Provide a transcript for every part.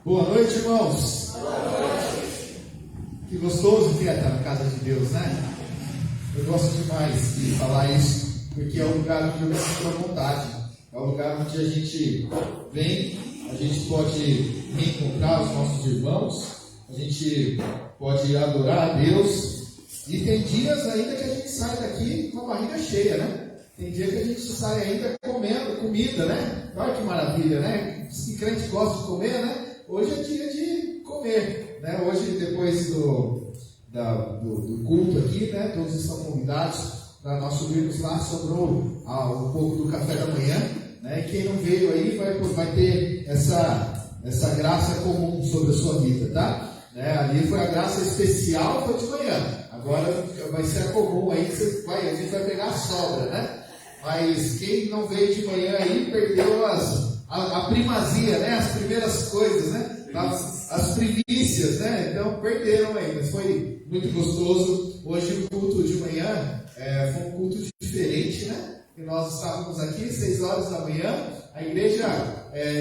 Boa noite, irmãos. Boa noite. Que gostoso que é estar na casa de Deus, né? Eu gosto demais de falar isso, porque é um lugar onde eu me sinto à vontade. É um lugar onde a gente vem, a gente pode reencontrar os nossos irmãos, a gente pode adorar a Deus. E tem dias ainda que a gente sai daqui com a barriga cheia, né? Tem dia que a gente sai ainda comendo comida, né? Olha que maravilha, né? Se crente gosta de comer, né? Hoje é dia de comer, né? Hoje, depois do culto aqui, né? Todos estão convidados para nós subirmos lá. Sobrou um pouco do café da manhã, né? E quem não veio aí vai ter essa graça comum sobre a sua vida, tá? Né? Ali foi a graça especial, foi de manhã. Agora vai ser a comum aí, a gente vai pegar a sobra, né? Mas quem não veio de manhã aí perdeu a primazia, né? As primeiras coisas, né? As primícias, né? Então perderam aí, mas foi muito gostoso. Hoje o culto de manhã foi um culto diferente, né? E nós estávamos aqui 6 horas da manhã, a igreja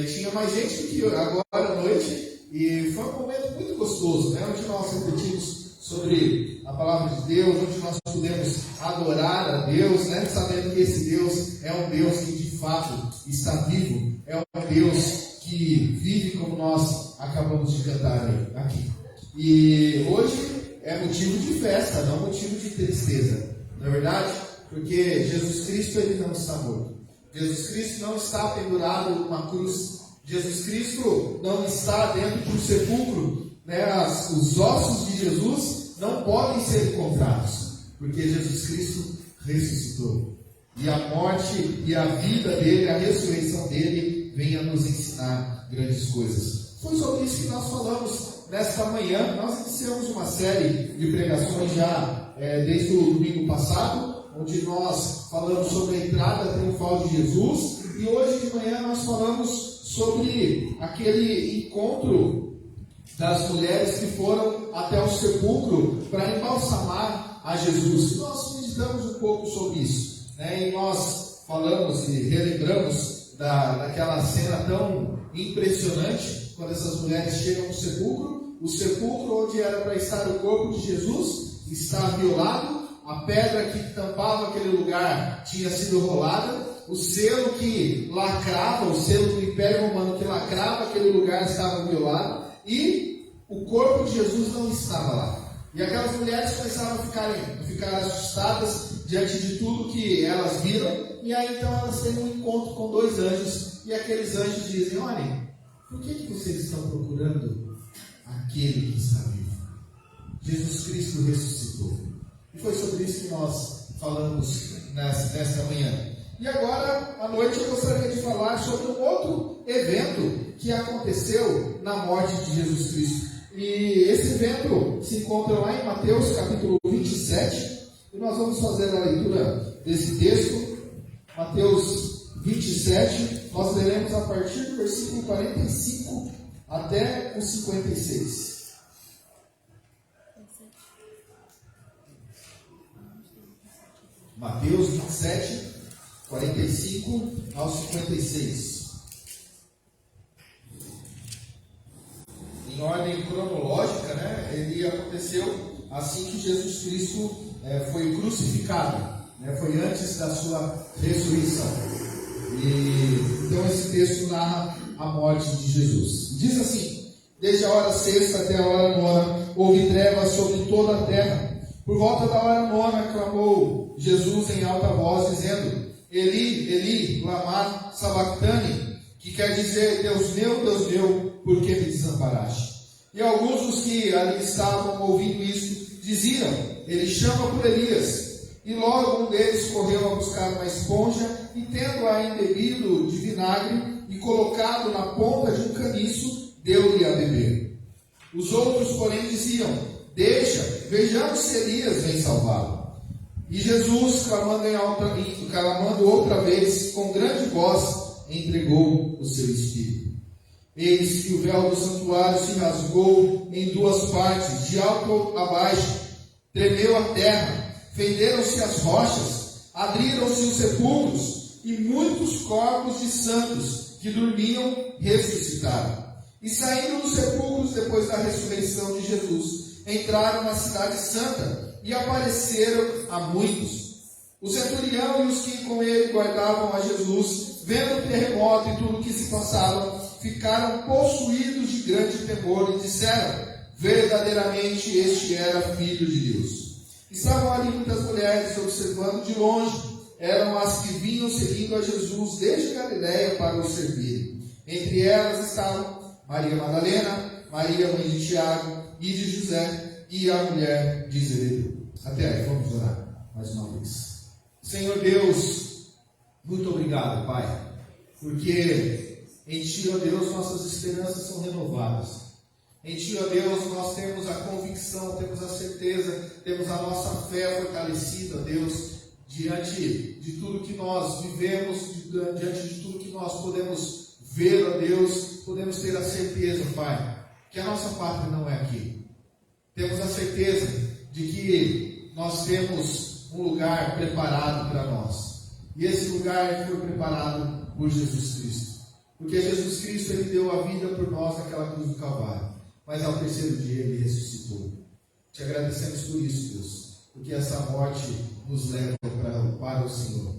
tinha mais gente do que agora à noite, e foi um momento muito gostoso, né? Onde nós refletimos sobre a palavra de Deus, onde nós podemos adorar a Deus, né? Sabendo que esse Deus é um Deus que de fato está vivo, é um Deus que vive como nós acabamos de cantar aqui. E hoje é motivo de festa, não motivo de tristeza, não é verdade? Porque Jesus Cristo, ele não está morto. Jesus Cristo não está pendurado numa cruz. Jesus Cristo não está dentro de um sepulcro, né? Os ossos de Jesus não podem ser encontrados, porque Jesus Cristo ressuscitou. E a morte e a vida dele, a ressurreição dele, vem a nos ensinar grandes coisas. Foi sobre isso que nós falamos nesta manhã. Nós iniciamos uma série de pregações já desde o domingo passado, onde nós falamos sobre a entrada triunfal de Jesus. E hoje de manhã nós falamos sobre aquele encontro das mulheres que foram até o sepulcro para embalsamar a Jesus. E nós meditamos um pouco sobre isso, né? E nós falamos e relembramos daquela cena tão impressionante, quando essas mulheres chegam no sepulcro. O sepulcro onde era para estar o corpo de Jesus está violado, a pedra que tampava aquele lugar tinha sido rolada, o selo que lacrava, o selo do Império Romano que lacrava aquele lugar estava violado, e o corpo de Jesus não estava lá. E aquelas mulheres começaram a ficar assustadas diante de tudo que elas viram. E aí então elas têm um encontro com 2 anjos. E aqueles anjos dizem: olhem, por que vocês estão procurando aquele que está vivo? Jesus Cristo ressuscitou. E foi sobre isso que nós falamos nesta manhã. E agora, à noite, eu gostaria de falar sobre um outro evento que aconteceu na morte de Jesus Cristo. E esse evento se encontra lá em Mateus capítulo 27. E nós vamos fazer a leitura desse texto. Mateus 27, nós leremos a partir do versículo 45 até o 56. Mateus 27, 45 ao 56. Em ordem cronológica, né? Ele aconteceu assim que Jesus Cristo foi crucificado, né? Foi antes da sua ressurreição. E então esse texto narra a morte de Jesus. Diz assim: desde a hora sexta até a hora nona houve trevas sobre toda a terra. Por volta da hora nona clamou Jesus em alta voz, dizendo: Eli, Eli, lama sabachthani, que quer dizer: Deus meu, por que me desamparaste? E alguns dos que ali estavam ouvindo isso diziam: ele chama por Elias. E logo um deles correu a buscar uma esponja, e tendo-a embebido de vinagre e colocado na ponta de um caniço, deu-lhe a beber. Os outros, porém, diziam: deixa, vejamos se Elias vem salvá-lo. E Jesus, clamando outra vez, com grande voz, entregou o seu espírito. Eis que o véu do santuário se rasgou em 2 partes, de alto a baixo. Tremeu a terra, fenderam-se as rochas, abriram-se os sepulcros, e muitos corpos de santos que dormiam ressuscitaram. E saindo dos sepulcros depois da ressurreição de Jesus, entraram na cidade santa e apareceram a muitos. O centurião e os que com ele guardavam a Jesus, vendo o terremoto e tudo o que se passava, ficaram possuídos de grande temor e disseram: verdadeiramente este era filho de Deus. Estavam ali muitas mulheres observando de longe. Eram as que vinham seguindo a Jesus desde Galiléia para o servir. Entre elas estavam Maria Madalena, Maria mãe de Tiago e de José, e a mulher de Zebedeu. Até aí, vamos orar mais uma vez. Senhor Deus, muito obrigado, Pai, porque em Ti, ó Deus, nossas esperanças são renovadas. Em Ti, ó Deus, nós temos a convicção, temos a certeza, temos a nossa fé fortalecida, ó Deus, diante de tudo que nós vivemos, diante de tudo que nós podemos ver, ó Deus, podemos ter a certeza, Pai, que a nossa pátria não é aqui. Temos a certeza de que nós temos um lugar preparado para nós. E esse lugar foi preparado por Jesus Cristo. Porque Jesus Cristo, Ele deu a vida por nós naquela cruz do Calvário. Mas ao terceiro dia Ele ressuscitou. Te agradecemos por isso, Deus. Porque essa morte nos leva para o Senhor.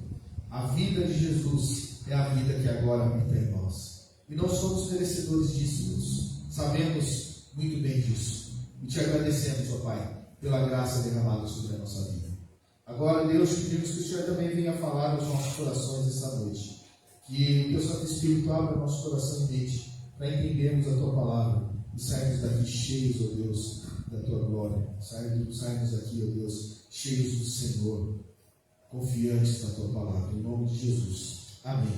A vida de Jesus é a vida que agora habita em nós. E não somos merecedores disso, Deus. Sabemos muito bem disso. E te agradecemos, ó Pai, pela graça derramada sobre a nossa vida. Agora, Deus, te pedimos que o Senhor também venha falar aos nossos corações essa noite. Que o Teu Santo Espírito abra o nosso coração e mente para entendermos a Tua palavra e sairmos daqui cheios, ó Deus, da Tua glória. Sairmos daqui, ó Deus, cheios do Senhor, confiantes na Tua palavra. Em nome de Jesus. Amém.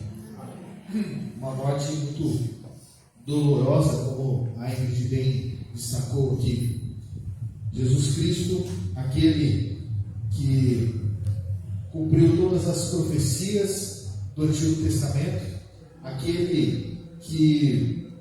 Uma morte muito dolorosa, como a Ingrid bem destacou aqui. Jesus Cristo, aquele que cumpriu todas as profecias do Antigo Testamento, aquele que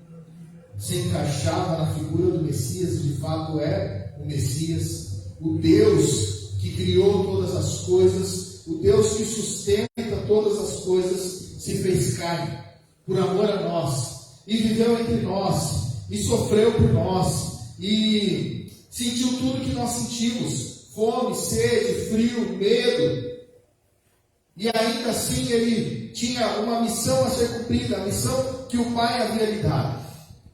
se encaixava na figura do Messias, de fato é o Messias, o Deus que criou todas as coisas, o Deus que sustenta todas as coisas, se fez carne por amor a nós, e viveu entre nós, e sofreu por nós, e sentiu tudo que nós sentimos: fome, sede, frio, medo. E ainda assim Ele tinha uma missão a ser cumprida, a missão que o Pai havia lhe dado.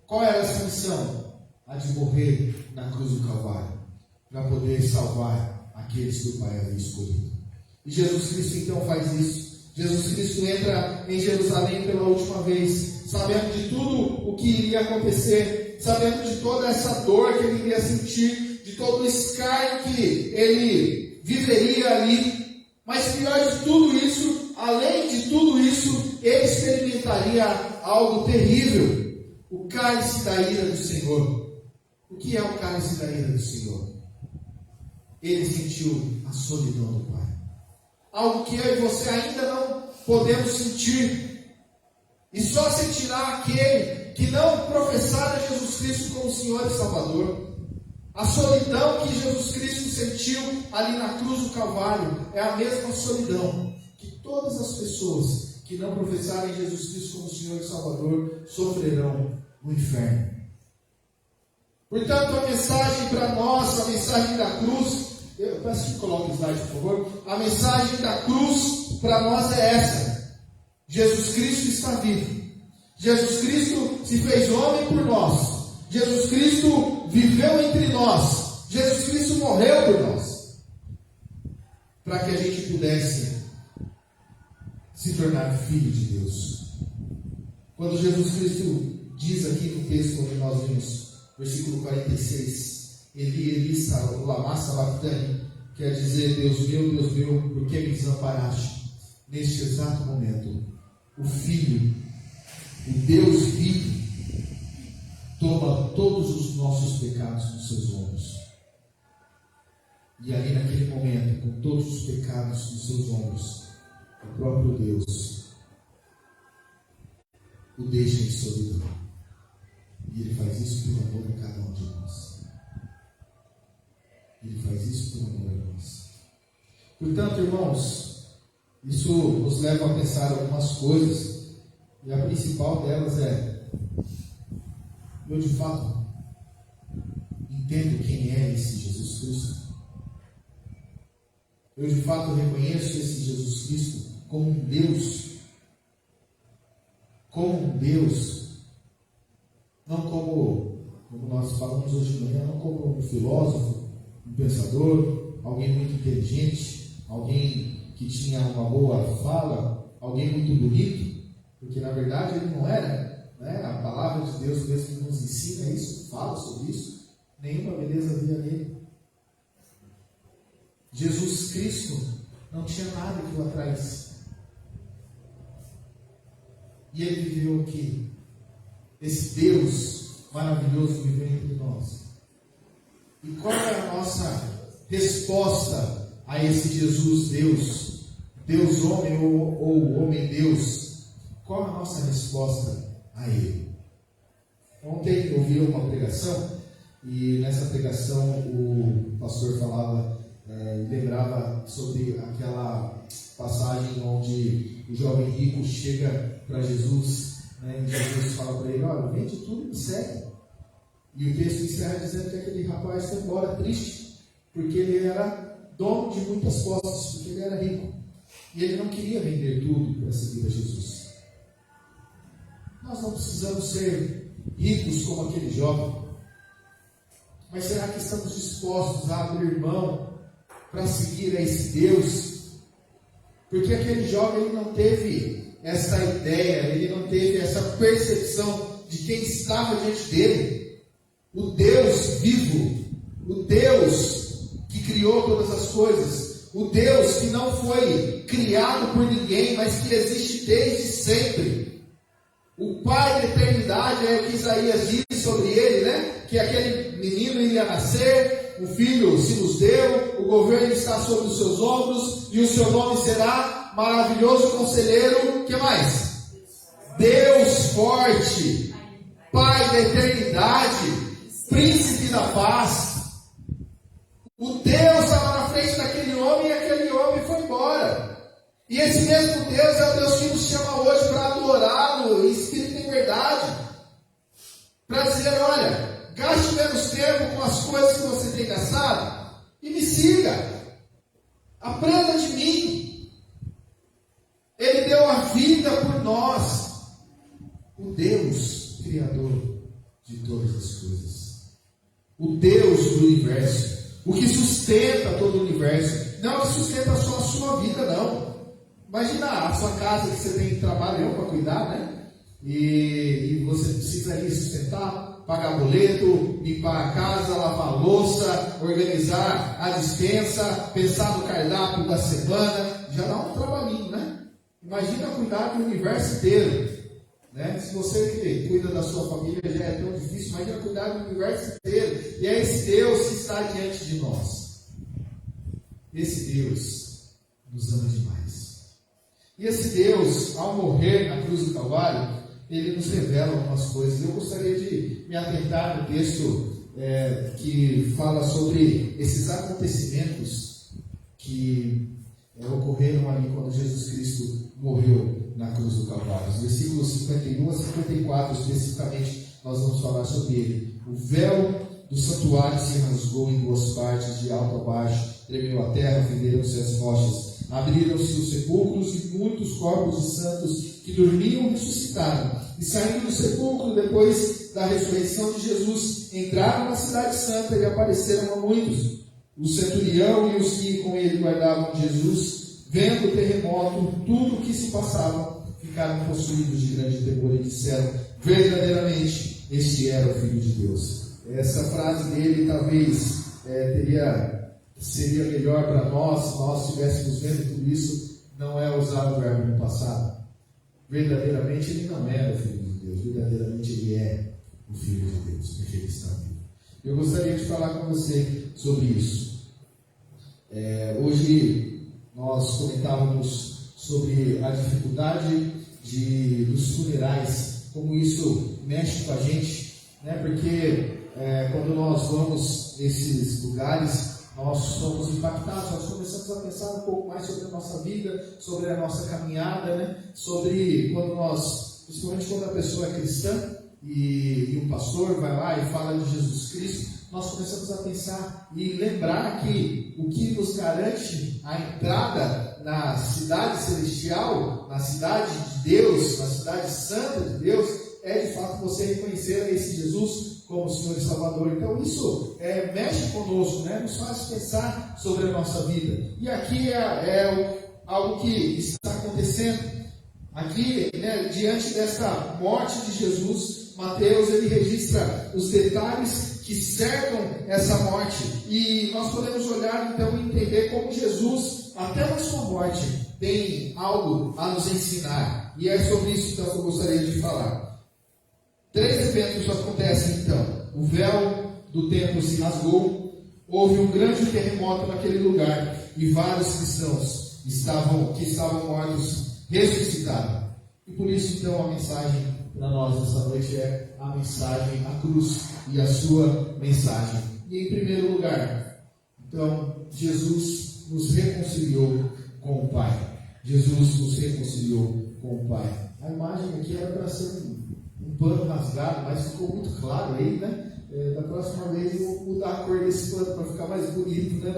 Qual era essa missão? A de morrer na cruz do Calvário, para poder salvar aqueles que o Pai havia escolhido. E Jesus Cristo então faz isso. Jesus Cristo entra em Jerusalém pela última vez, sabendo de tudo o que iria acontecer, sabendo de toda essa dor que Ele iria sentir, de todo o escárnio que Ele viveria ali. Mas pior de tudo isso, além de tudo isso, Ele experimentaria algo terrível: o cálice da ira do Senhor. O que é o cálice da ira do Senhor? Ele sentiu a solidão do Pai. Algo que eu e você ainda não podemos sentir. E só sentirá aquele que não professar a Jesus Cristo como Senhor e Salvador. A solidão que Jesus Cristo sentiu ali na cruz do Calvário é a mesma solidão que todas as pessoas que não professarem Jesus Cristo como Senhor e Salvador sofrerão no inferno. Portanto, a mensagem para nós, a mensagem da cruz, eu peço que coloque o slide, por favor. A mensagem da cruz para nós é essa: Jesus Cristo está vivo. Jesus Cristo se fez homem por nós. Jesus Cristo viveu entre nós. Jesus Cristo morreu por nós, para que a gente pudesse se tornar filho de Deus. Quando Jesus Cristo diz aqui no texto onde nós vimos, versículo 46, Eli, Eli, lama sabachthani, quer dizer: Deus meu, por que me desamparaste? Neste exato momento, o Filho, o Deus vivo, toma todos os nossos pecados nos seus ombros. E ali naquele momento, com todos os pecados nos seus ombros, o próprio Deus o deixa em solidão. E Ele faz isso por amor a cada um de nós. Ele faz isso por amor a nós. Portanto, irmãos, isso nos leva a pensar algumas coisas. E a principal delas é: eu de fato entendo quem é esse Jesus Cristo. Eu de fato reconheço esse Jesus Cristo como um Deus. Como um Deus. Não como nós falamos hoje de manhã, não como um filósofo, um pensador, alguém muito inteligente, alguém que tinha uma boa fala, alguém muito bonito, porque na verdade ele não era, né? A palavra de Deus mesmo que nos ensina isso, fala sobre isso, nenhuma beleza havia nele. Jesus Cristo não tinha nada que o atraísse. E ele viveu aqui. Esse Deus maravilhoso viveu entre nós. E qual é a nossa resposta a esse Jesus Deus? Deus homem ou homem Deus? Qual é a nossa resposta a Ele? Ontem eu ouvi uma pregação, e nessa pregação o pastor falava, lembrava sobre aquela passagem onde o jovem rico chega para Jesus, né, e Jesus fala para ele: olha, vende tudo e me segue. E o texto encerra dizendo que aquele rapaz foi embora triste, porque ele era dono de muitas posses, porque ele era rico. E ele não queria vender tudo para seguir a Jesus. Nós não precisamos ser ricos como aquele jovem. Mas será que estamos dispostos a abrir mão para seguir a esse Deus? Porque aquele jovem ele não teve essa ideia, ele não teve essa percepção de quem estava diante dele. O Deus vivo, o Deus que criou todas as coisas, o Deus que não foi criado por ninguém, mas que existe desde sempre. O Pai da eternidade, é o que Isaías diz sobre ele, né? Que aquele menino iria nascer, o filho se nos deu, o governo está sobre os seus ombros, e o seu nome será Maravilhoso Conselheiro. O que mais? Deus forte, Pai da eternidade, Príncipe da paz. O Deus estava na frente daquele homem, e aquele homem foi embora. E esse mesmo Deus é o Deus que nos chama hoje para adorá-lo em espírito e em verdade. Para dizer: olha, gaste menos tempo com as coisas que você tem gastado e me siga. Aprenda de mim. Ele deu a vida por nós. O Deus Criador de todas as coisas. O Deus do universo. O que sustenta todo o universo. Não é o que sustenta só a sua vida, não. Imagina a sua casa que você tem trabalho para cuidar, né? E você precisa ali sustentar, pagar boleto, limpar a casa, lavar a louça, organizar a despensa, pensar no cardápio da semana. Já dá um trabalhinho, né? Imagina cuidar do universo inteiro, né? Se você que cuida da sua família já é tão difícil, imagina cuidar do universo inteiro. E é esse Deus que está diante de nós. Esse Deus nos ama demais. E esse Deus, ao morrer na cruz do Calvário, ele nos revela algumas coisas. Eu gostaria de me atentar no texto que fala sobre esses acontecimentos que ocorreram ali quando Jesus Cristo morreu na cruz do Calvário. Os versículos 51 a 54, especificamente, nós vamos falar sobre ele. O véu do santuário se rasgou em duas partes, de alto a baixo, tremeu a terra, fenderam-se as rochas. Abriram-se os sepulcros e muitos corpos de santos que dormiam ressuscitaram. E saindo do sepulcro, depois da ressurreição de Jesus, entraram na cidade santa e apareceram a muitos. O centurião e os que com ele guardavam Jesus, vendo o terremoto, tudo o que se passava, ficaram possuídos de grande temor e disseram: verdadeiramente, este era o Filho de Deus. Essa frase dele talvez seria melhor para nós, se nós estivéssemos vendo tudo isso, não é usar o verbo no passado. Verdadeiramente ele não era o Filho de Deus, verdadeiramente ele é o Filho de Deus, porque ele está vivo. Eu gostaria de falar com você sobre isso. Hoje nós comentávamos sobre a dificuldade dos funerais, como isso mexe com a gente, né? Porque quando nós vamos nesses lugares, nós somos impactados, nós começamos a pensar um pouco mais sobre a nossa vida, sobre a nossa caminhada, né? Sobre quando principalmente quando a pessoa é cristã e um pastor vai lá e fala de Jesus Cristo, nós começamos a pensar e lembrar que o que nos garante a entrada na cidade celestial, na cidade de Deus, na cidade santa de Deus, é de fato você reconhecer a esse Jesus como Senhor e Salvador. Então isso mexe conosco, né? Nos faz pensar sobre a nossa vida. E aqui algo que está acontecendo. Aqui, né, diante desta morte de Jesus, Mateus ele registra os detalhes que cercam essa morte. E nós podemos olhar então e entender como Jesus, até na sua morte, tem algo a nos ensinar. E é sobre isso então que eu gostaria de falar. 3 eventos acontecem então. O véu do templo se rasgou, houve um grande terremoto naquele lugar e vários cristãos que estavam mortos ressuscitaram. E por isso então a mensagem para nós essa noite é a mensagem, a cruz e a sua mensagem. E em primeiro lugar, então Jesus nos reconciliou com o Pai. Jesus nos reconciliou com o Pai. A imagem aqui era para ser um pano rasgado, mas ficou muito claro aí, né? Da próxima vez eu vou mudar a cor desse pano para ficar mais bonito, né?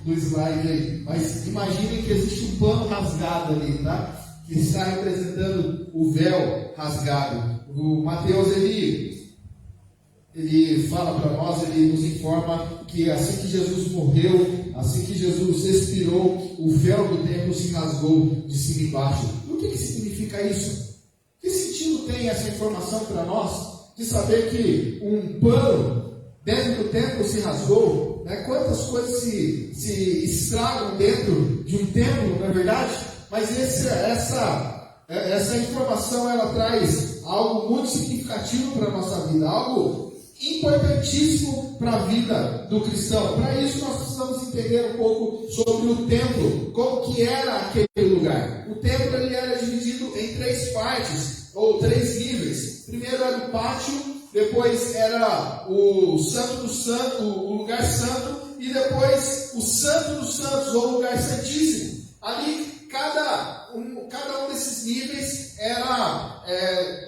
Do slide aí. Mas imaginem que existe um pano rasgado ali, tá? Que está representando o véu rasgado. O Mateus ele fala para nós, ele nos informa que assim que Jesus morreu, assim que Jesus expirou, o véu do templo se rasgou de cima e baixo. E o que significa isso? Que sentido tem essa informação para nós? De saber que um pano dentro do templo se rasgou, né? Quantas coisas se estragam dentro de um templo, não é verdade? Mas essa informação ela traz algo muito significativo para a nossa vida, algo importantíssimo para a vida do cristão. Para isso nós precisamos entender um pouco sobre o templo, como que era aquele lugar. O templo ele era dividido em 3 partes, ou 3 níveis. Primeiro era o pátio, depois era o Santo do Santo, o lugar santo, e depois o Santo dos Santos, ou lugar santíssimo. Ali, cada um desses níveis era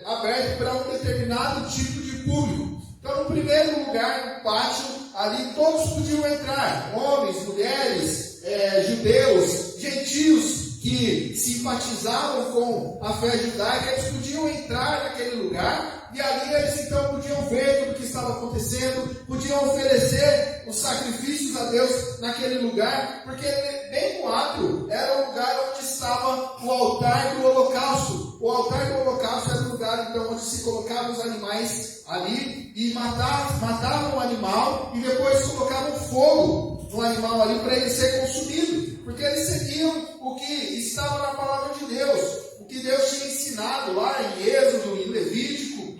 aberto para um determinado tipo de público. Então, no primeiro lugar, no pátio, ali todos podiam entrar, homens, mulheres, judeus, gentios, que simpatizavam com a fé judaica, eles podiam entrar naquele lugar e ali eles então podiam ver tudo o que estava acontecendo, podiam oferecer os sacrifícios a Deus naquele lugar, porque bem no átrio era o lugar onde estava o altar do holocausto. O altar do holocausto era o lugar então onde se colocavam os animais ali e matavam o animal e depois colocavam fogo no animal ali para ele ser consumido. Porque eles seguiam o que estava na palavra de Deus, o que Deus tinha ensinado lá em Êxodo, em Levítico.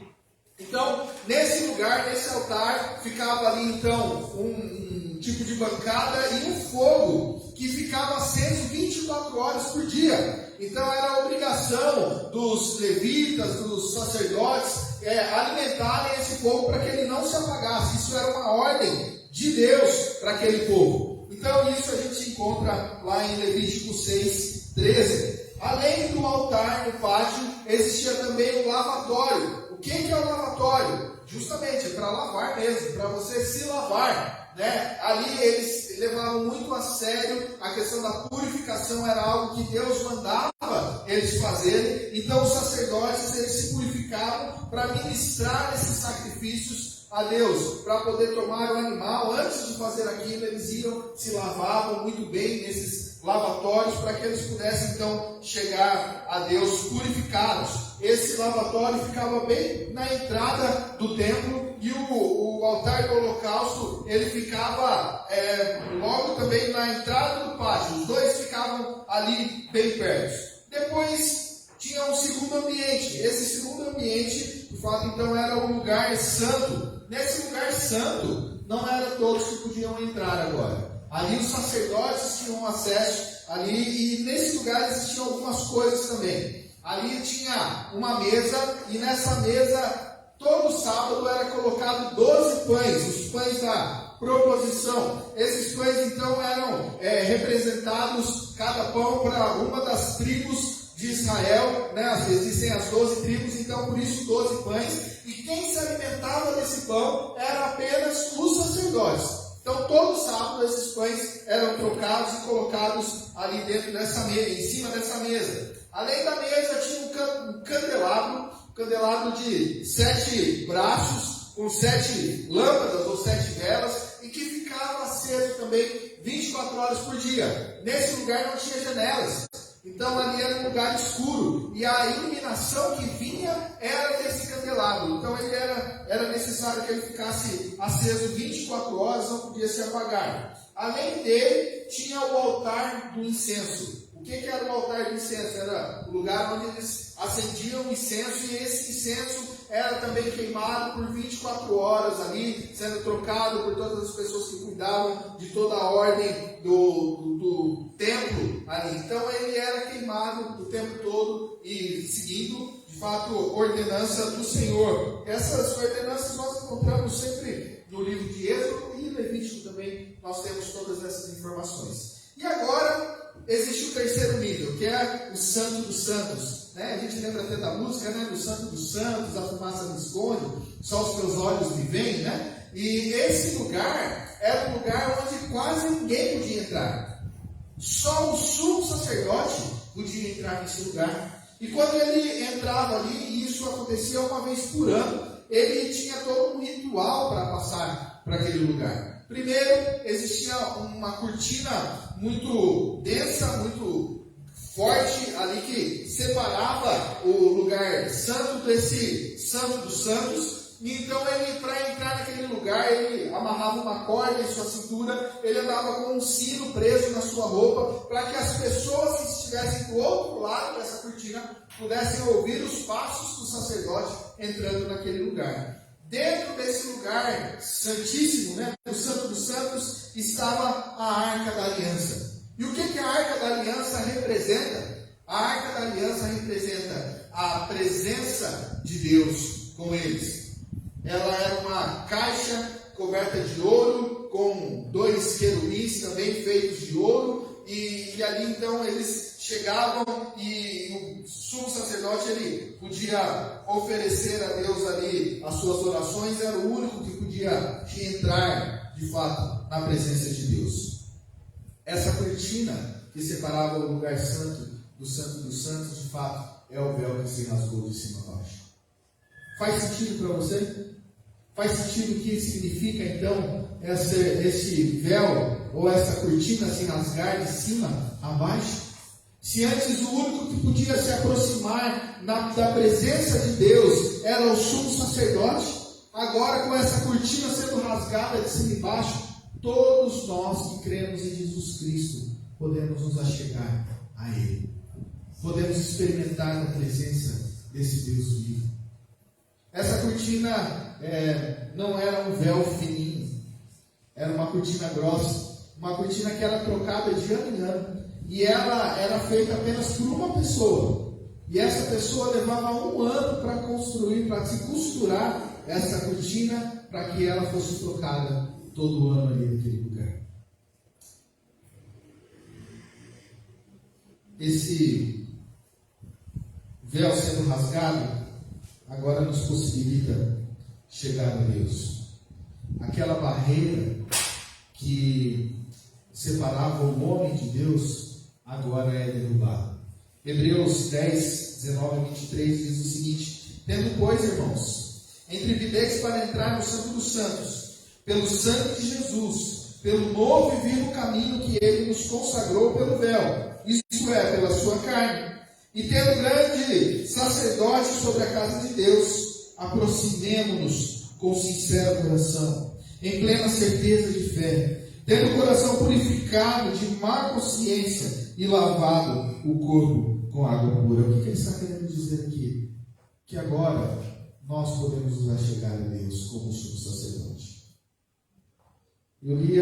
Então, nesse lugar, nesse altar, ficava ali então um tipo de bancada e um fogo que ficava aceso 24 horas por dia. Então era a obrigação dos levitas, dos sacerdotes, alimentarem esse fogo para que ele não se apagasse. Isso era uma ordem de Deus para aquele povo. Então isso a gente encontra lá em Levítico 6:13. Além do altar no pátio, existia também o lavatório. O que é o lavatório? Justamente é para lavar mesmo, para você se lavar, né? Ali eles levavam muito a sério a questão da purificação, era algo que Deus mandava eles fazerem. Então os sacerdotes eles se purificavam para ministrar esses sacrifícios a Deus, para poder tomar o animal. Antes de fazer aquilo, eles iam, se lavavam muito bem nesses lavatórios, para que eles pudessem então chegar a Deus purificados. Esse lavatório ficava bem na entrada do templo, e o altar do holocausto ele ficava logo também na entrada do pátio. Os dois ficavam ali bem perto. Depois tinha um segundo ambiente. Esse segundo ambiente, de fato, então era um lugar santo. Nesse lugar santo, não eram todos que podiam entrar agora. Ali os sacerdotes tinham acesso ali, e nesse lugar existiam algumas coisas também. Ali tinha uma mesa, e nessa mesa, todo sábado era colocado 12 pães, os pães da proposição. Esses pães então eram representados, cada pão para uma das tribos de Israel, né? Existem as 12 tribos, então por isso 12 pães. E quem se alimentava desse pão eram apenas os sacerdotes. Então, todo sábado, esses pães eram trocados e colocados ali dentro dessa mesa, em cima dessa mesa. Além da mesa, tinha um candelabro de 7 braços, com 7 lâmpadas ou 7 velas, e que ficava aceso também 24 horas por dia. Nesse lugar não tinha janelas. Então ali era um lugar escuro, e a iluminação que vinha era desse candelabro. Então ele era necessário que ele ficasse aceso 24 horas, não podia se apagar. Além dele, tinha o altar do incenso. O que era o altar do incenso? Era o lugar onde eles acendiam o incenso, e esse incenso era também queimado por 24 horas ali, sendo trocado por todas as pessoas que cuidavam de toda a ordem do templo ali. Então ele era queimado o tempo todo e seguindo, de fato, ordenança do Senhor. Essas ordenanças nós encontramos sempre no livro de Êxodo e Levítico também, nós temos todas essas informações. E agora existe o terceiro nível, que é o Santo dos Santos. A gente lembra até da música, do Santo dos Santos, a fumaça me esconde, só os teus olhos me veem, E esse lugar era um lugar onde quase ninguém podia entrar. Só o sumo sacerdote podia entrar nesse lugar. E quando ele entrava ali, e isso acontecia uma vez por ano, ele tinha todo um ritual para passar para aquele lugar. Primeiro, existia uma cortina muito densa, muito forte ali que separava o lugar santo desse Santo dos Santos. E então ele, para entrar naquele lugar, ele amarrava uma corda em sua cintura, ele andava com um sino preso na sua roupa, para que as pessoas que estivessem do outro lado dessa cortina pudessem ouvir os passos do sacerdote entrando naquele lugar. Dentro desse lugar santíssimo, do Santo dos Santos, estava a Arca da Aliança. E o que a Arca da Aliança representa? A Arca da Aliança representa a presença de Deus com eles. Ela era uma caixa coberta de ouro, com 2 querubins também feitos de ouro, e ali então eles chegavam e o sumo sacerdote ele podia oferecer a Deus ali as suas orações, era o único que podia entrar de fato na presença de Deus. Essa cortina que separava o lugar santo do Santo dos Santos, de fato, é o véu que se rasgou de cima a baixo. Faz sentido para você? Faz sentido o que significa então esse véu ou essa cortina se rasgar de cima a baixo? Se antes o único que podia se aproximar da presença de Deus era o sumo sacerdote, agora com essa cortina sendo rasgada de cima e baixo, todos nós que cremos em Jesus Cristo podemos nos achegar a Ele. Podemos experimentar a presença desse Deus vivo. Essa cortina não era um véu fininho, era uma cortina grossa, uma cortina que era trocada de ano em ano, e ela era feita apenas por uma pessoa, e essa pessoa levava 1 ano para construir, para se costurar essa cortina, para que ela fosse trocada todo ano ali naquele lugar. Esse véu sendo rasgado agora nos possibilita chegar a Deus. Aquela barreira que separava o homem de Deus agora é derrubada. Hebreus 10, 19 a 23 diz o seguinte: tendo, pois, irmãos, intrepidez para entrar no Santo dos Santos, pelo sangue de Jesus, pelo novo e vivo caminho que Ele nos consagrou pelo véu, isto é, pela sua carne, e tendo grande sacerdote sobre a casa de Deus, aproximemo-nos com sincero coração, em plena certeza de fé, tendo o coração purificado de má consciência e lavado o corpo com água pura. O que ele está querendo dizer aqui? Que agora nós podemos nos achegar a Deus como sumo sacerdote. Eu li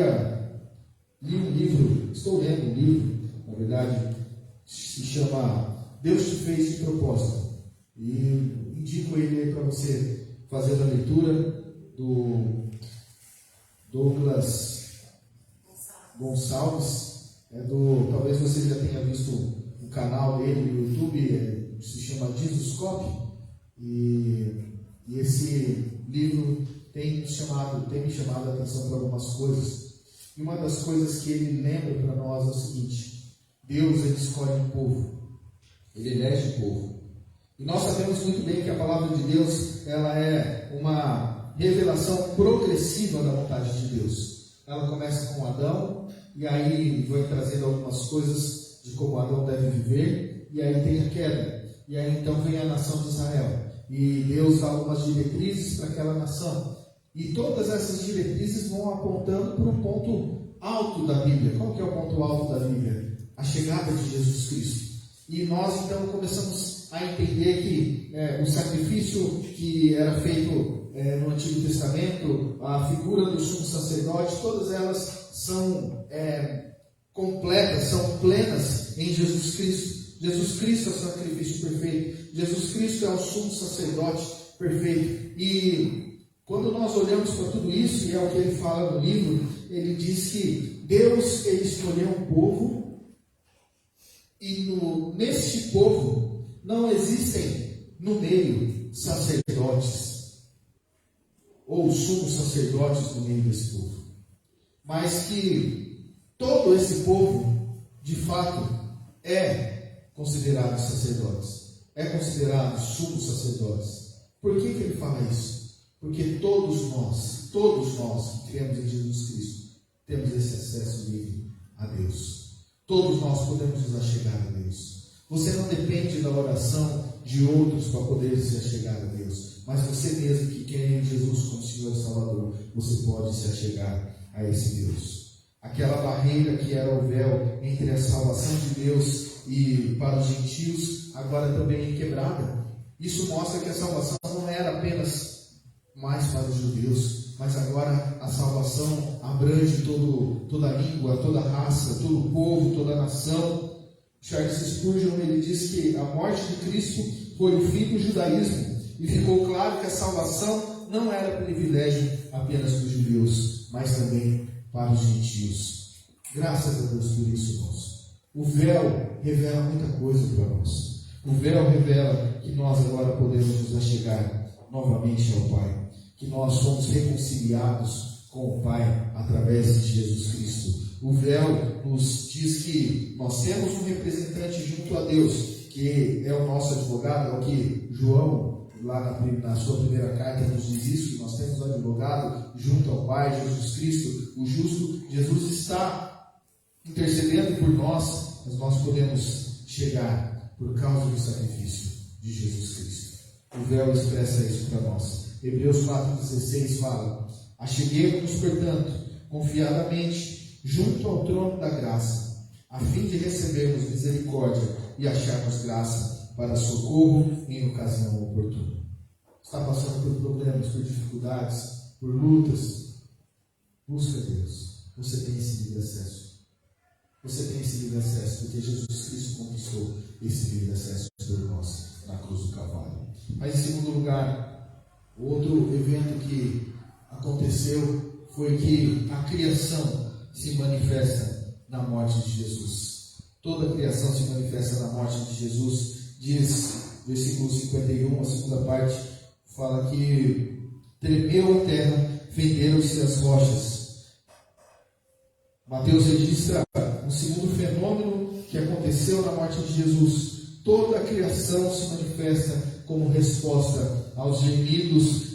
um livro, estou lendo um livro, na verdade, se chama Deus te fez de propósito. E indico ele aí para você fazer a leitura do Douglas Gonçalves. Talvez você já tenha visto o canal dele no YouTube, se chama Jesuscope. E esse livro tem tem me chamado a atenção para algumas coisas. E uma das coisas que ele lembra para nós é o seguinte: Deus, ele escolhe um povo, ele elege um povo. E nós sabemos muito bem que a palavra de Deus, ela é uma revelação progressiva da vontade de Deus. Ela começa com Adão, e aí vai trazendo algumas coisas de como Adão deve viver, e aí tem a queda, e aí então vem a nação de Israel, e Deus dá algumas diretrizes para aquela nação, e todas essas diretrizes vão apontando para um ponto alto da Bíblia. Qual que é o ponto alto da Bíblia? A chegada de Jesus Cristo. E nós então começamos a entender que o sacrifício que era feito no Antigo Testamento, a figura do sumo sacerdote, todas elas são completas, são plenas em Jesus Cristo. Jesus Cristo é o sacrifício perfeito. Jesus Cristo é o sumo sacerdote perfeito. E quando nós olhamos para tudo isso, e é o que ele fala no livro, ele diz que Deus, ele escolheu um povo, e neste povo não existem no meio sacerdotes ou sumos sacerdotes no meio desse povo, mas que todo esse povo de fato é considerado sacerdotes, é considerado sumos sacerdotes. Por que ele fala isso? Porque todos nós que cremos em Jesus Cristo, temos esse acesso livre a Deus. Todos nós podemos nos achegar a Deus. Você não depende da oração de outros para poder se achegar a Deus, mas você mesmo que quer Jesus como Senhor e Salvador, você pode se achegar a esse Deus. Aquela barreira que era o véu entre a salvação de Deus e para os gentios, agora também é quebrada. Isso mostra que a salvação não era apenas mais para os judeus, mas agora a salvação abrange toda a língua, toda a raça, todo o povo, toda a nação. Charles Spurgeon, ele diz que a morte de Cristo foi o fim do judaísmo, e ficou claro que a salvação não era privilégio apenas dos judeus, mas também para os gentios. Graças a Deus por isso, irmãos. O véu revela muita coisa para nós. O véu revela que nós agora podemos nos achegar novamente ao Pai, que nós somos reconciliados com o Pai através de Jesus Cristo. O véu nos diz que nós temos um representante junto a Deus, que é o nosso advogado, é o que João, lá na sua primeira carta, nos diz isso, que nós temos um advogado junto ao Pai, Jesus Cristo, o justo. Jesus está intercedendo por nós, mas nós podemos chegar por causa do sacrifício de Jesus Cristo. O véu expressa isso para nós. Hebreus 4,16 fala: acheguemos-nos, portanto, confiadamente junto ao trono da graça, a fim de recebermos misericórdia e acharmos graça para socorro em ocasião oportuna. Está passando por problemas, por dificuldades, por lutas? Busca Deus. Você tem esse livre acesso. Você tem esse livre acesso, porque Jesus Cristo conquistou esse livre acesso por nós na cruz do Calvário. Mas em segundo lugar, outro evento que aconteceu foi que a criação se manifesta na morte de Jesus. Toda a criação se manifesta na morte de Jesus. Diz, versículo 51, a segunda parte, fala que tremeu a terra, fenderam-se as rochas. Mateus registra um segundo fenômeno que aconteceu na morte de Jesus. Toda a criação se manifesta como resposta aos gemidos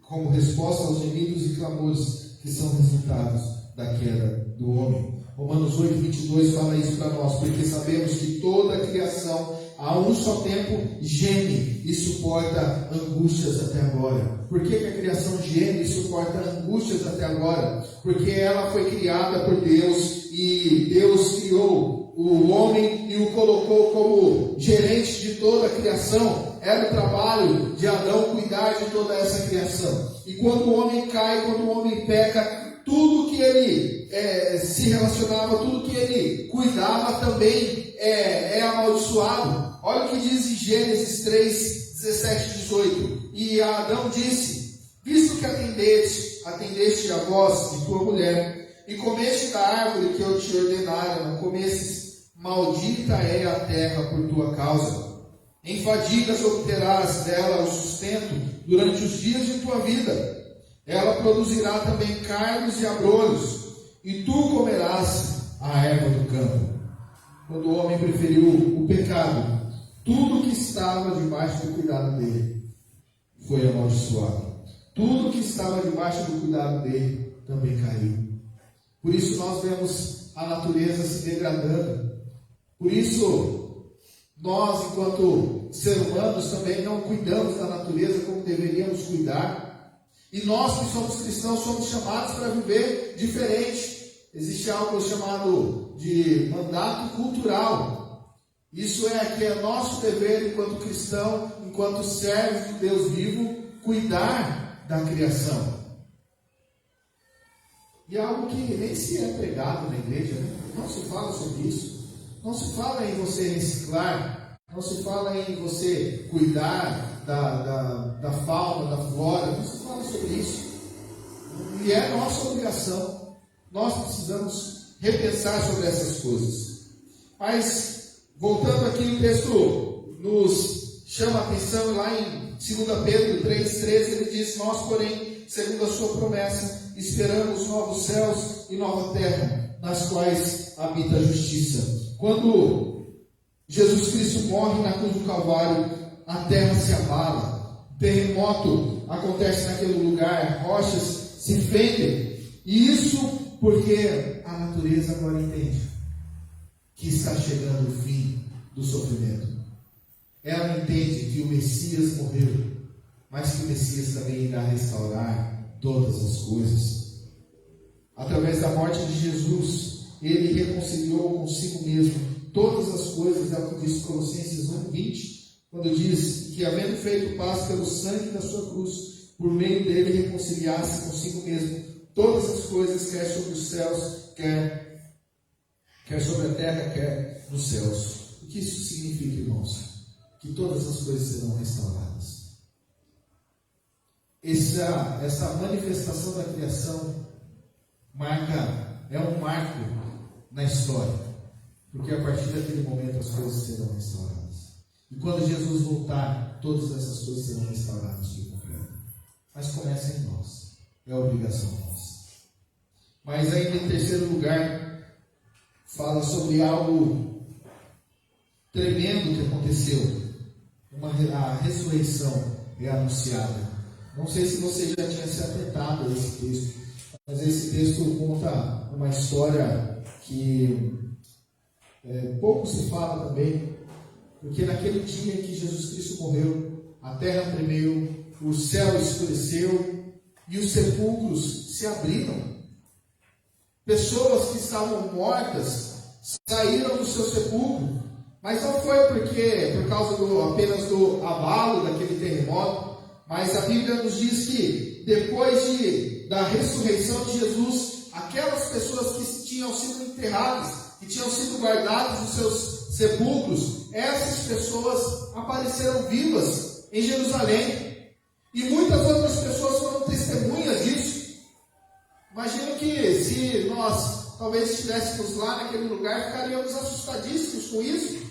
como resposta aos gemidos e clamores que são resultados da queda do homem. Romanos 8:22 fala isso para nós, porque sabemos que toda a criação a um só tempo geme e suporta angústias até agora. Por que a criação geme e suporta angústias até agora? Porque ela foi criada por Deus, e Deus criou o homem e o colocou como gerente de toda a criação. Era o trabalho de Adão cuidar de toda essa criação. E quando o homem cai, quando o homem peca, tudo que ele se relacionava, tudo que ele cuidava também é amaldiçoado. Olha o que diz em Gênesis 3, 17 e 18. E Adão disse: visto que atendeste a voz de tua mulher, e comeste da árvore que eu te ordenara, não comesses, maldita é a terra por tua causa. Em fadigas obterás dela o sustento durante os dias de tua vida. Ela produzirá também cardos e abrolhos, e tu comerás a erva do campo. Quando o homem preferiu o pecado, tudo que estava debaixo do cuidado dele foi amaldiçoado. Tudo que estava debaixo do cuidado dele também caiu. Por isso nós vemos a natureza se degradando. Por isso, nós, enquanto seres humanos, também não cuidamos da natureza como deveríamos cuidar. E nós que somos cristãos somos chamados para viver diferente. Existe algo chamado de mandato cultural. Isso que é nosso dever enquanto cristão, enquanto servos de Deus vivo, cuidar da criação. E é algo que nem se é pregado na igreja, né? Não se fala sobre isso. Não se fala em você reciclar. Não se fala em você cuidar da fauna, da flora. Não se fala sobre isso. E é nossa obrigação. Nós precisamos repensar sobre essas coisas. Mas, voltando aqui, o texto nos chama a atenção lá em 2 Pedro 3,13, ele diz: nós, porém, segundo a sua promessa, esperamos novos céus e nova terra, nas quais habita a justiça. Quando Jesus Cristo morre na cruz do Calvário, a terra se abala, terremoto acontece naquele lugar, rochas se fendem, e isso porque a natureza agora entende que está chegando o fim do sofrimento. Ela entende que o Messias morreu, mas que o Messias também irá restaurar todas as coisas. Através da morte de Jesus, ele reconciliou consigo mesmo todas as coisas, é o que diz Colossenses 1:20, quando diz que, havendo feito paz pelo sangue da sua cruz, por meio dele reconciliasse consigo mesmo todas as coisas, quer sobre os céus, quer sobre a terra, quer nos céus. O que isso significa, irmãos? Que todas as coisas serão restauradas. Essa manifestação da criação é um marco na história, porque a partir daquele momento as coisas serão restauradas. E quando Jesus voltar, todas essas coisas serão restauradas por completo. Mas começa em nós, é obrigação nossa. Mas ainda em terceiro lugar, fala sobre algo tremendo que aconteceu. A ressurreição é anunciada. Não sei se você já tinha se atentado a esse texto, mas esse texto conta uma história que pouco se fala também, porque naquele dia em que Jesus Cristo morreu, a terra tremeu, o céu escureceu e os sepulcros se abriram. Pessoas que estavam mortas saíram do seu sepulcro, mas não foi por causa apenas do abalo daquele terremoto. Mas a Bíblia nos diz que depois da ressurreição de Jesus, aquelas pessoas que tinham sido enterradas, que tinham sido guardadas nos seus sepulcros, essas pessoas apareceram vivas em Jerusalém. E muitas outras pessoas foram testemunhas disso. Imagino que se nós talvez estivéssemos lá naquele lugar, ficaríamos assustadíssimos com isso.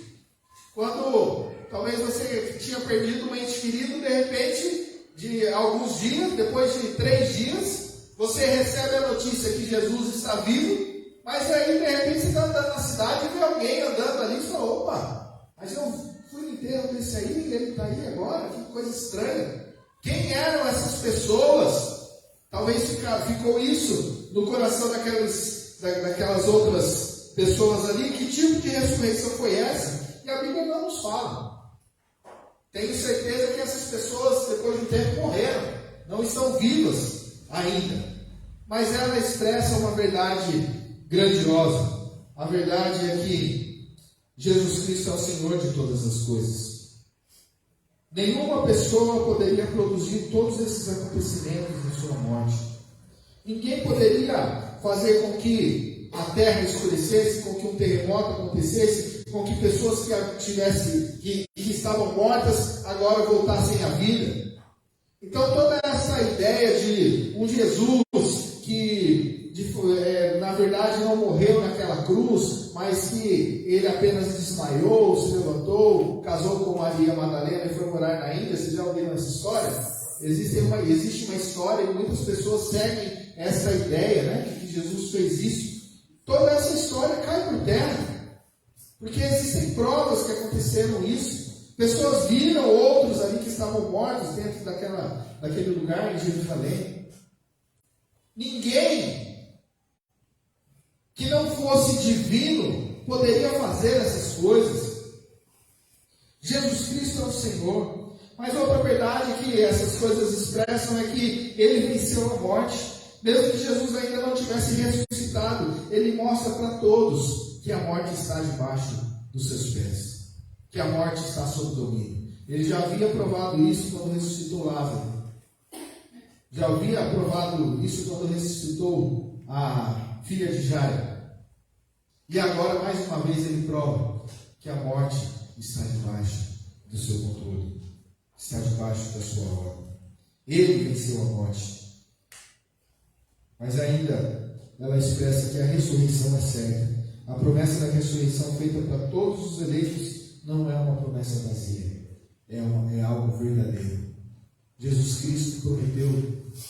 Quando talvez você tinha perdido um ente querido, de repente, de alguns dias, depois de 3 dias, você recebe a notícia que Jesus está vivo, mas aí de repente você está andando na cidade e vê alguém andando ali e fala: opa, mas eu fui no enterro desse aí e ele está aí agora, que coisa estranha. Quem eram essas pessoas? Talvez ficou isso no coração daquelas outras pessoas ali. Que tipo de ressurreição foi essa? E a Bíblia não nos fala. Tenho certeza que essas pessoas, depois de um tempo, morreram, não estão vivas ainda. Mas ela expressa uma verdade grandiosa. A verdade é que Jesus Cristo é o Senhor de todas as coisas. Nenhuma pessoa poderia produzir todos esses acontecimentos em sua morte. Ninguém poderia fazer com que a terra escurecesse, com que um terremoto acontecesse, com que pessoas que estavam mortas agora voltassem à vida. Então toda essa ideia de um Jesus que na verdade não morreu naquela cruz, mas que ele apenas desmaiou, se levantou, casou com Maria Madalena e foi morar na Índia. Vocês já ouviram essa história? existe uma história e muitas pessoas seguem essa ideia, né, que Jesus fez isso. Toda essa história cai por terra, porque existem provas que aconteceram isso. Pessoas viram outros ali que estavam mortos dentro daquele lugar em Jerusalém. Ninguém que não fosse divino poderia fazer essas coisas. Jesus Cristo é o Senhor. Mas outra verdade que essas coisas expressam é que Ele venceu a morte. Mesmo que Jesus ainda não tivesse ressuscitado, Ele mostra para todos que a morte está debaixo dos seus pés, que a morte está sob domínio. Ele já havia provado isso quando ressuscitou Lázaro. Já havia provado isso quando ressuscitou a filha de Jairo. E agora, mais uma vez, Ele prova que a morte está debaixo do seu controle, está debaixo da sua ordem. Ele venceu a morte. Mas ainda ela expressa que a ressurreição é certa. A promessa da ressurreição feita para todos os eleitos não é uma promessa vazia, é algo verdadeiro. Jesus Cristo prometeu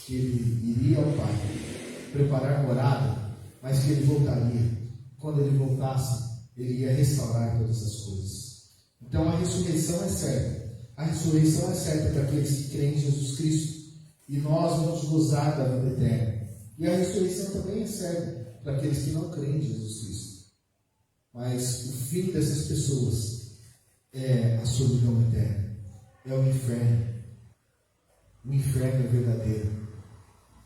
que Ele iria ao Pai preparar morada, mas que Ele voltaria. Quando Ele voltasse, Ele ia restaurar todas as coisas. Então a ressurreição é certa. A ressurreição é certa para aqueles que creem em Jesus Cristo, e nós vamos gozar da vida eterna. E a ressurreição também é certa para aqueles que não creem em Jesus Cristo. Mas o fim dessas pessoas é a solidão eterna, é o inferno. O inferno é verdadeiro.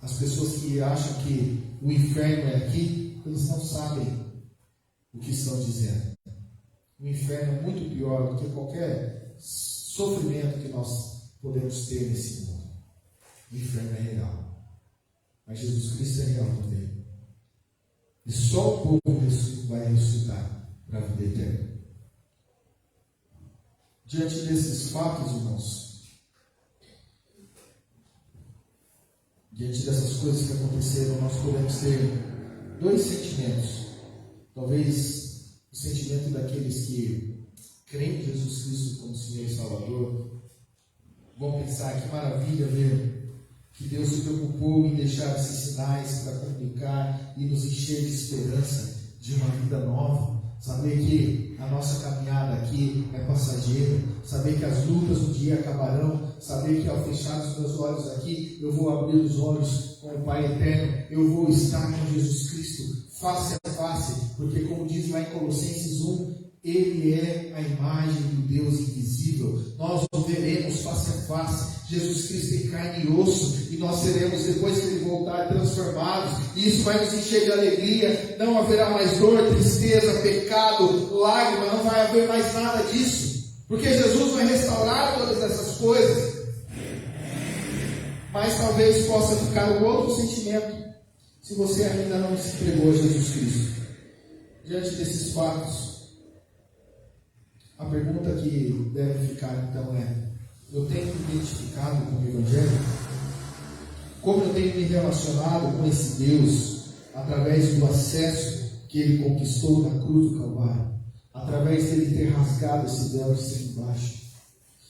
As pessoas que acham que o inferno é aqui, eles não sabem o que estão dizendo. O inferno é muito pior do que qualquer sofrimento que nós podemos ter nesse mundo. O inferno é real. Mas Jesus Cristo é real também. E só o povo vai ressuscitar para a vida eterna. Diante desses fatos, irmãos, diante dessas coisas que aconteceram, nós podemos ter dois sentimentos. Talvez o sentimento daqueles que creem em Jesus Cristo como Senhor e Salvador vão pensar: que maravilha ver que Deus se preocupou em deixar esses sinais para comunicar e nos encher de esperança de uma vida nova. Saber que a nossa caminhada aqui é passageira, saber que as lutas um dia acabarão, saber que ao fechar os meus olhos aqui, eu vou abrir os olhos com o Pai Eterno, eu vou estar com Jesus Cristo face a face, porque como diz lá em Colossenses 1, Ele é a imagem do Deus invisível. Nós o veremos face a face. Jesus Cristo em carne e osso, e nós seremos, depois que Ele voltar, transformados, e isso vai nos encher de alegria. Não haverá mais dor, tristeza, pecado, lágrima, não vai haver mais nada disso, porque Jesus vai restaurar todas essas coisas. Mas talvez possa ficar um outro sentimento, se você ainda não se entregou a Jesus Cristo. Diante desses fatos, a pergunta que deve ficar então é: eu tenho me identificado com o Evangelho? Como eu tenho me relacionado com esse Deus através do acesso que Ele conquistou na cruz do Calvário, através dele ter rasgado esse véu de cima e baixo,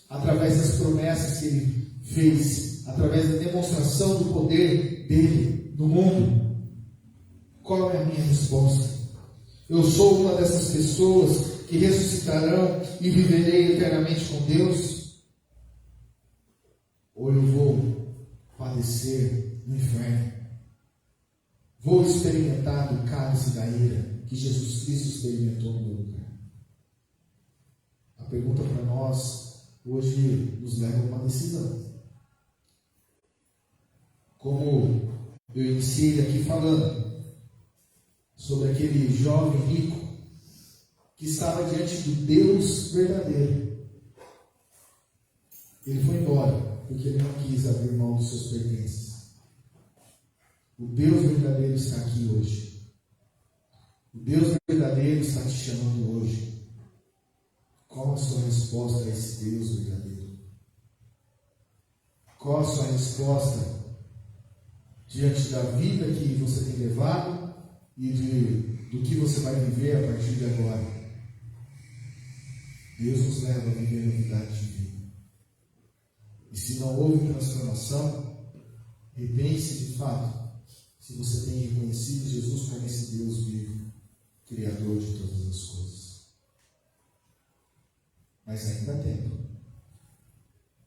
através das promessas que Ele fez, através da demonstração do poder dele no mundo? Qual é a minha resposta? Eu sou uma dessas pessoas que ressuscitarão e viverei eternamente com Deus? Ou eu vou padecer no inferno? Vou experimentar do cálice da ira que Jesus Cristo experimentou no meu lugar? A pergunta para nós hoje nos leva a uma decisão. Como eu iniciei aqui falando sobre aquele jovem rico que estava diante do Deus verdadeiro. Ele foi embora porque ele não quis abrir mão dos seus pertences. O Deus verdadeiro está aqui hoje. O Deus verdadeiro está te chamando hoje. Qual a sua resposta a esse Deus verdadeiro? Qual a sua resposta diante da vida que você tem levado e do que você vai viver a partir de agora? Deus nos leva a viver novidade de vida. E se não houve transformação, repense de fato se você tem reconhecido Jesus como esse Deus vivo, Criador de todas as coisas. Mas ainda há tempo.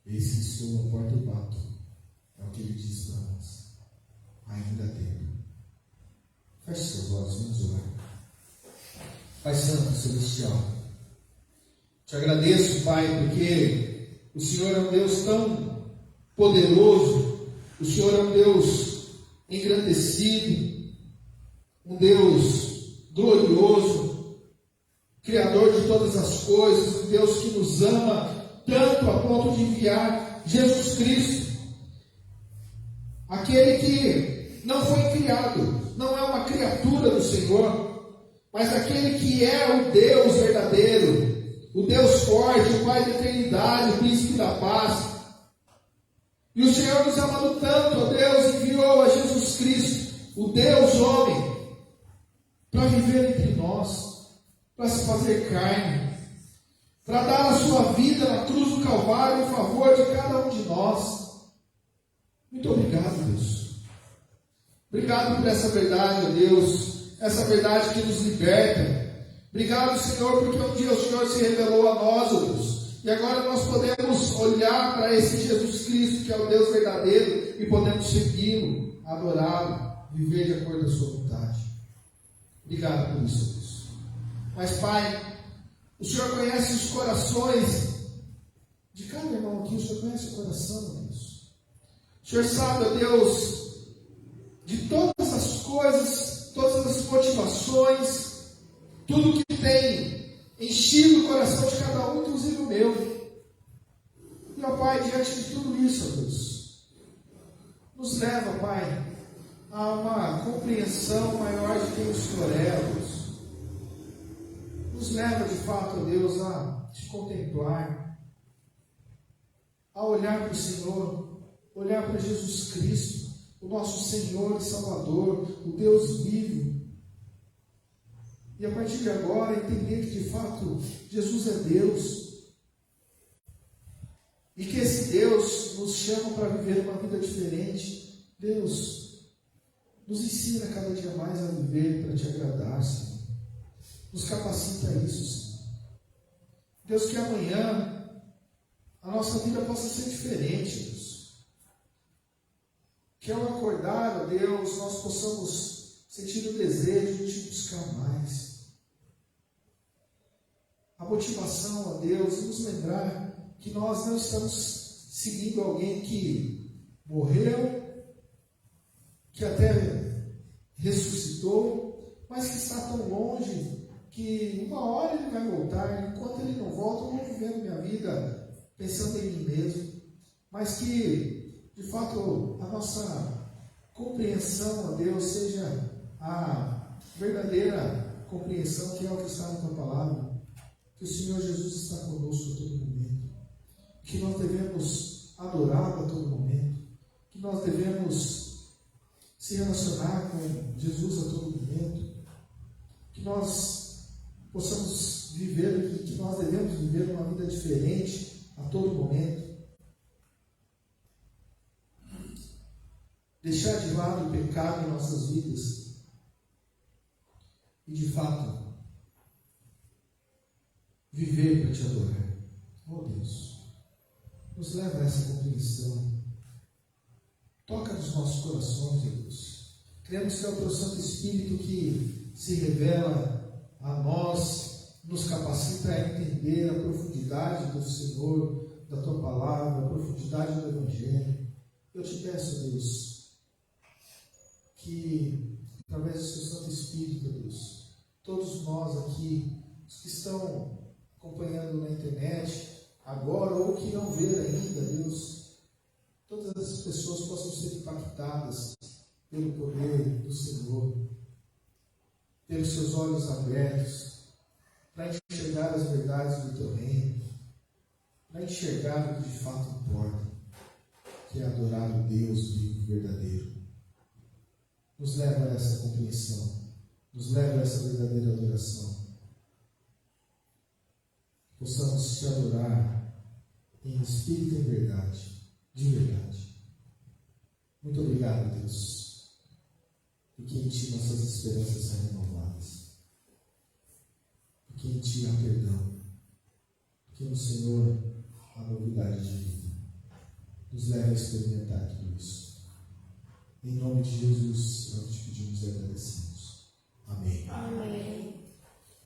Eis que estou à porta e bato. É o que ele diz para nós. Ainda há tempo. Feche seus olhos, vamos orar. Pai Santo Celestial, te agradeço, Pai, porque o Senhor é um Deus tão poderoso, o Senhor é um Deus engrandecido, um Deus glorioso, Criador de todas as coisas, um Deus que nos ama tanto a ponto de enviar Jesus Cristo, aquele que não foi criado, não é uma criatura do Senhor, mas aquele que é o Deus verdadeiro, o Deus forte, o Pai da eternidade, o Príncipe da paz. E o Senhor nos amando tanto, ó Deus, enviou a Jesus Cristo, o Deus homem, para viver entre nós, para se fazer carne, para dar a sua vida na cruz do Calvário em favor de cada um de nós. Muito obrigado, Deus. Obrigado por essa verdade, ó Deus, essa verdade que nos liberta. Obrigado, Senhor, porque um dia o Senhor se revelou a nós, ó Deus, e agora nós podemos olhar para esse Jesus Cristo, que é o Deus verdadeiro, e podemos segui-lo, adorá-lo, viver de acordo com a sua vontade. Obrigado por isso, Deus. Mas, Pai, o Senhor conhece os corações de cada irmão aqui, o Senhor conhece o coração, Deus. O Senhor sabe, ó Deus, de todas as coisas, todas as motivações, tudo que tem enchido o coração de cada um, inclusive o meu. E, ó Pai, diante de tudo isso, ó Deus, nos leva, Pai, a uma compreensão maior de quem o Senhor é, ó Deus. Nos leva, de fato, ó Deus, a te contemplar, a olhar para o Senhor, olhar para Jesus Cristo, o nosso Senhor e Salvador, o Deus vivo. E a partir de agora entender que de fato Jesus é Deus. E que esse Deus nos chama para viver uma vida diferente. Deus, nos ensina cada dia mais a viver para te agradar, Senhor. Nos capacita a isso, Senhor. Deus, que amanhã a nossa vida possa ser diferente, Deus. Que ao acordar, ó Deus, nós possamos sentir o desejo de te buscar mais. A motivação, ó Deus, e nos lembrar que nós não estamos seguindo alguém que morreu, que até ressuscitou, mas que está tão longe que uma hora ele vai voltar. Enquanto ele não volta, eu vou vivendo minha vida pensando em mim mesmo. Mas que, de fato, a nossa compreensão, ó Deus, seja a verdadeira compreensão que é o que está na tua palavra, que o Senhor Jesus está conosco a todo momento, que nós devemos adorá-lo a todo momento, que nós devemos se relacionar com Jesus a todo momento, que nós possamos viver, que nós devemos viver uma vida diferente a todo momento, deixar de lado o pecado em nossas vidas e, de fato, viver para te adorar. Oh Deus, nos leva a essa compreensão. Toca nos nossos corações, Deus. Cremos que é o teu Santo Espírito que se revela a nós, nos capacita a entender a profundidade do Senhor, da tua palavra, a profundidade do Evangelho. Eu te peço, Deus, que através do teu Santo Espírito, Deus, todos nós aqui, os que estão acompanhando na internet agora ou que não ver ainda, Deus, todas essas pessoas possam ser impactadas pelo poder do Senhor, pelos seus olhos abertos, para enxergar as verdades do teu reino, para enxergar o que de fato importa, que é adorar o Deus vivo e verdadeiro. Nos leva a essa compreensão, nos leva a essa verdadeira adoração. Possamos te adorar em espírito e em verdade. De verdade. Muito obrigado, Deus, porque em Ti nossas esperanças são renovadas, porque em Ti há perdão, porque no Senhor há novidade de vida. Nos leva a experimentar tudo isso. Em nome de Jesus, nós te pedimos e agradecemos. Amém. Amém.